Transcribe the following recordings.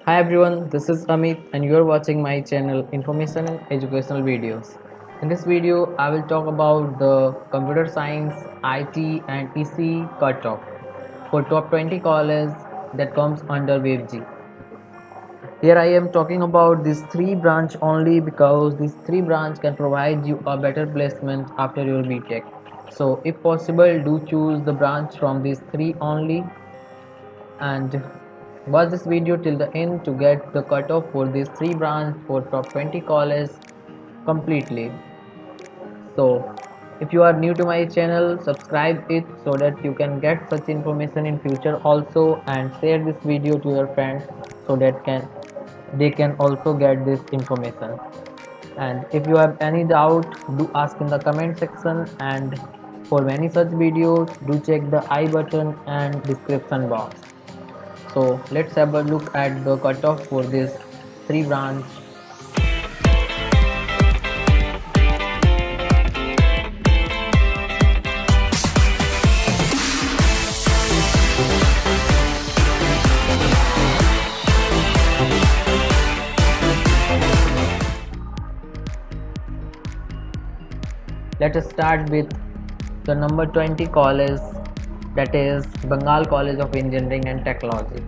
Hi everyone, this is Amit and you are watching my channel Information and Educational Videos. In this video, I will talk about the computer science, IT and EC cutoff for top 20 colleges that comes under WaveG. Here I am talking about these three branch only because these three branch can provide you a better placement after your BTech. So if possible, do choose the branch from these three only and watch this video till the end to get the cutoff for these three branch for top 20 colleges completely. So if you are new to my channel, subscribe it so that you can get such information in future also, and share this video to your friends so that they can also get this information. And if you have any doubt, do ask in the comment section, and for many such videos do check the I button and description box. So let's have a look at the cutoff for this three branch. Let us start with the number 20 college, that is Bengal College of Engineering and Technology.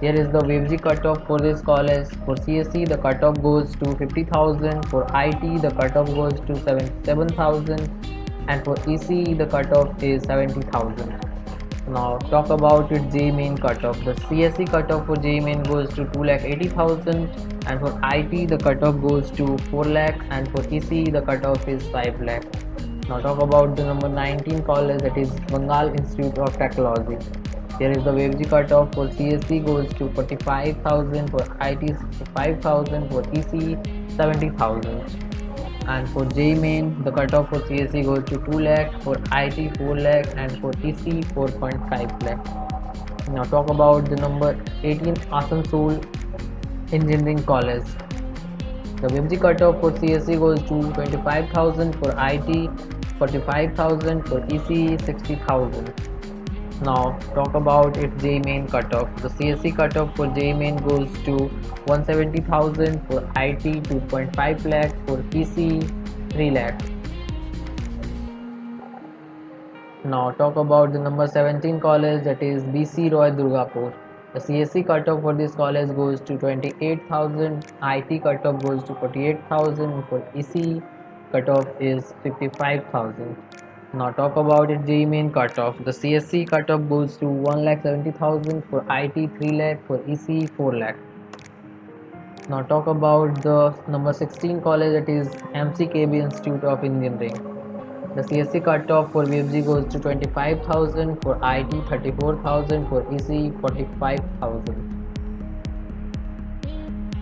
Here is the WaveG cutoff for this college. For CSE the cutoff goes to 50,000, for IT the cutoff goes to 77,000, and for ECE the cutoff is 70,000. Now talk about its JEE main cutoff. The CSE cutoff for JEE main goes to 2,80,000, and for IT the cutoff goes to 4 lakh, and for ECE the cutoff is 5 lakh. Now talk about the number 19 college, that is Bengal Institute of Technology. Here is the WaveG cutoff. For CSE goes to 45,000, for IT 65,000, for ECE 70,000. And for JEE main the cutoff for CSE goes to 2 lakh, for IT 4 lakh, and for ECE 4.5 lakh. Now talk about the number 18 Asansol Engineering College. The WaveG cutoff for CSE goes to 25,000, for IT 45,000, for ECE 60,000. Now talk about its JEE main cutoff. The CSE cutoff for JEE main goes to 170,000, for IT 2.5 lakh, for ECE 3 lakh. Now talk about the number 17 college, that is BC Roy Durgapur. The CSE cutoff for this college goes to 28,000, IT cutoff goes to 48,000, for ECE cutoff is 55,000. Now talk about its JEE main cutoff. The CSE cutoff goes to 1,70,000, for IT 3 lakh, for ECE 4 lakh. Now talk about the number 16 college, that is MCKB Institute of Engineering. The CSE cutoff for WaveG goes to 25,000, for IT 34,000, for ECE 45,000.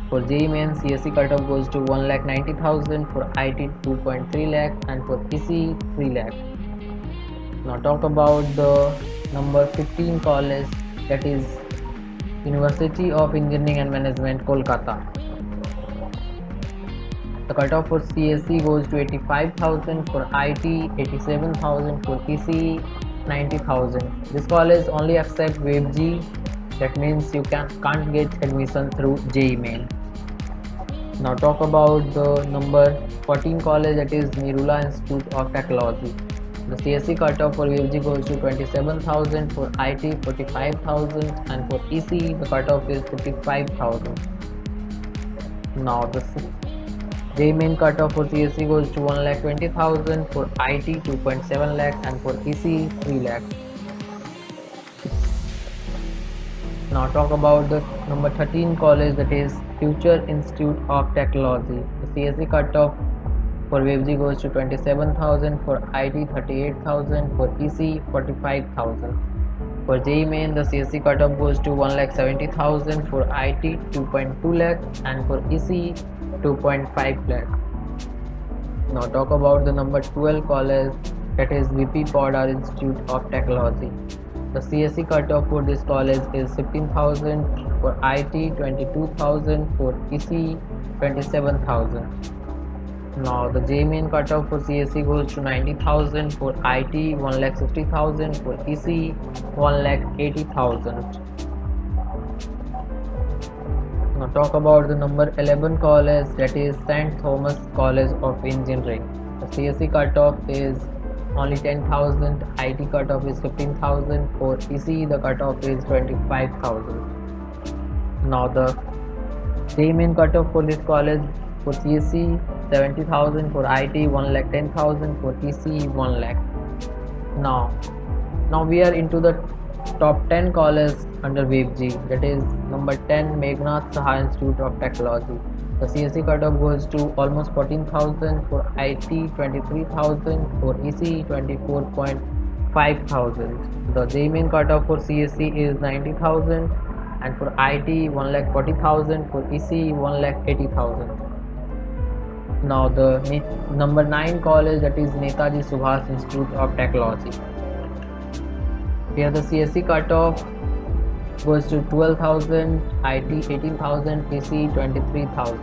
For JEE main CSE cutoff goes to 1,90,000, for IT 2.3 lakh, and for ECE 3 lakh. Now talk about the number 15 college, that is University of Engineering and Management, Kolkata. The cutoff for CSE goes to 85,000, for IT 87,000, for ECE 90,000. This college only accepts WaveG, that means you can't get admission through JEE main. Now talk about the number 14 college, that is Nirula Institute of Technology. The CSE cutoff for WaveG goes to 27,000, for IT 45,000, and for ECE the cutoff is 55,000. Now the JEE main cutoff for CSE goes to 1,20,000, for IT 2.7 lakh, and for ECE 3 lakh. Now talk about the number 13 college, that is Future Institute of Technology. The CSE cutoff for WaveG goes to 27,000, for IT 38,000, for ECE 45,000. For JEE main the CSE cutoff goes to 1,70,000, for IT 2.2 lakh, and for ECE 2.5 lakh. Now talk about the number 12 college, that is VP Podar Institute of Technology. The CSE cutoff for this college is 15,000, for IT 22,000, for ECE 27,000. Now the JEE main cutoff for CSE goes to 90,000, for IT 1,60,000, for ECE 1,80,000. Now talk about the number 11 college, that is St. Thomas College of Engineering. The CSE cutoff is only 10,000, IT cutoff is 15,000, for ECE the cutoff is 25,000. Now the main cutoff for this college, for CSE 70,000, for IT 1,10,000, for ECE 1 lakh. Now we are into the top 10 colleges under WebG. That is number 10, Meghnad Saha Institute of Technology. The CSE cutoff goes to almost 14,000, for IT 23,000, for ECE 24.5 thousand. The JMain cutoff for CSE is 90,000, and for IT 1,40,000, for ECE 1,80,000. Now the number 9 college, that is Netaji Subhas Institute of Technology. Here the CSE cutoff goes to 12,000, IT 18,000, ECE 23,000.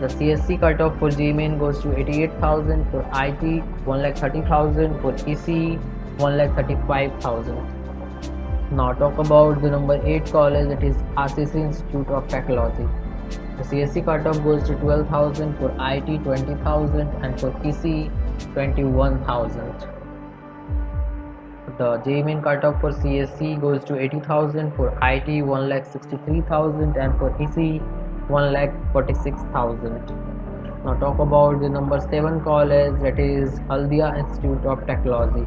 The CSE cutoff for JMain goes to 88,000, for IT 1,30,000, for ECE 1,35,000. Now talk about the number 8 college, that is RCC Institute of Technology. The CSE cutoff goes to 12,000, for IT 20,000, and for ECE 21,000. The JMain cutoff for CSE goes to 80,000, for IT 1,63,000, and for ECE 1,46,000. Now talk about the number 7 college, that is Haldia Institute of Technology.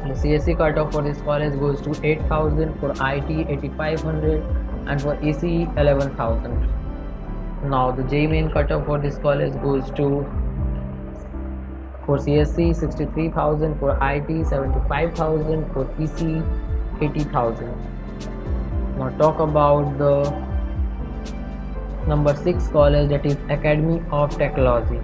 The CSE cutoff for this college goes to 8,000, for IT 8,500, and for ECE 11,000. Now the JMain cutoff for this college goes to, for CSE 63,000, for IT 75,000, for ECE 80,000. Now talk about the number 6 college, that is Academy of Technology.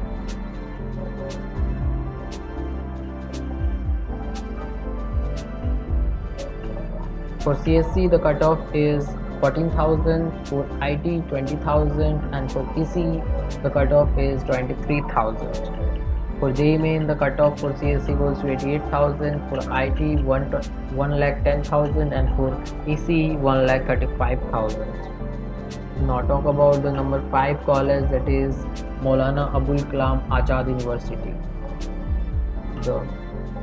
For CSE the cutoff is 14,000, for IT 20,000, and for ECE the cutoff is 23,000. For JMain the cutoff for CSE goes to 88,000, for IT 1,10,000, and for ECE 1,35,000. Now talk about the number 5 college, that is Maulana Abul Kalam Azad University. The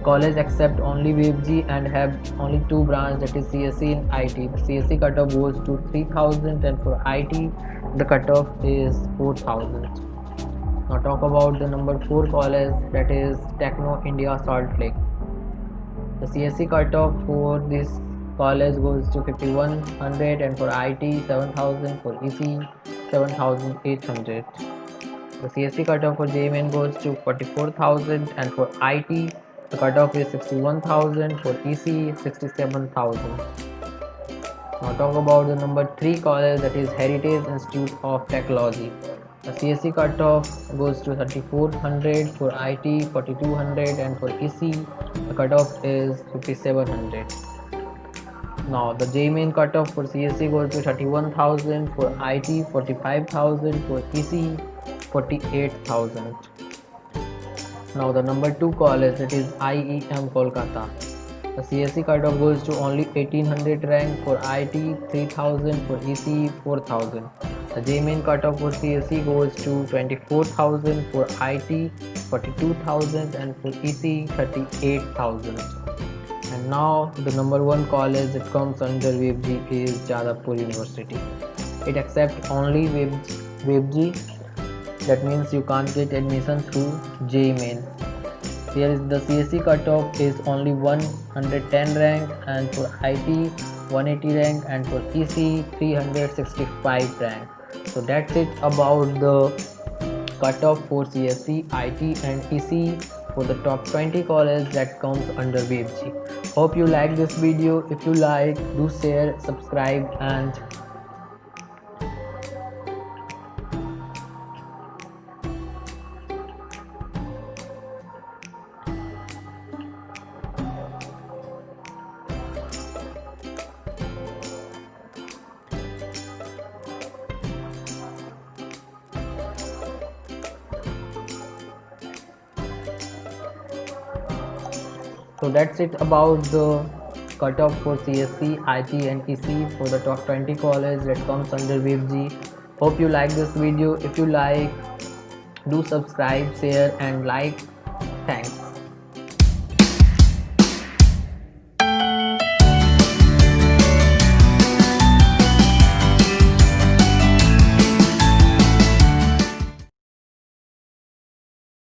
college accept only WebG and have only 2 branches, that is CSE and IT. The CSE cutoff goes to 3,000, and for IT the cutoff is 4,000. Now talk about the number 4 college, that is Techno India Salt Lake. The CSE cutoff for this college goes to 5,100, and for IT 7,000, for ECE 7,800. The CSE cutoff for JMain goes to 44,000, and for IT the cutoff is 61,000, for ECE 67,000. Now talk about the number 3 college, that is Heritage Institute of Technology. The CSE cutoff goes to 3,400, for IT 4,200, and for ECE the cutoff is 5,700. Now the JMain cutoff for CSE goes to 31,000, for IT 45,000, for ECE 48,000. Now the number 2 college, that is IEM Kolkata. The CSE cutoff goes to only 1,800 rank, for IT 3,000, for ECE 4,000. The JMain cutoff for CSE goes to 24,000, for IT 42,000, and for ECE 38,000. And now the number 1 college that comes under WebG is Jadavpur University. It accepts only WebG. That means you can't get admission through JMain. Here is the CSE cutoff is only 110 rank, and for IT 180 rank, and for ECE 365 rank. So that's it about the cutoff for CSE, IT and ECE for the top 20 colleges that comes under WebG. Hope you like this video. If you like, do share, subscribe, and so that's it about the cutoff for CSC, IT and EC for the top 20 college that comes under WebG. Hope you like this video. If you like, do subscribe, share and like. Thanks.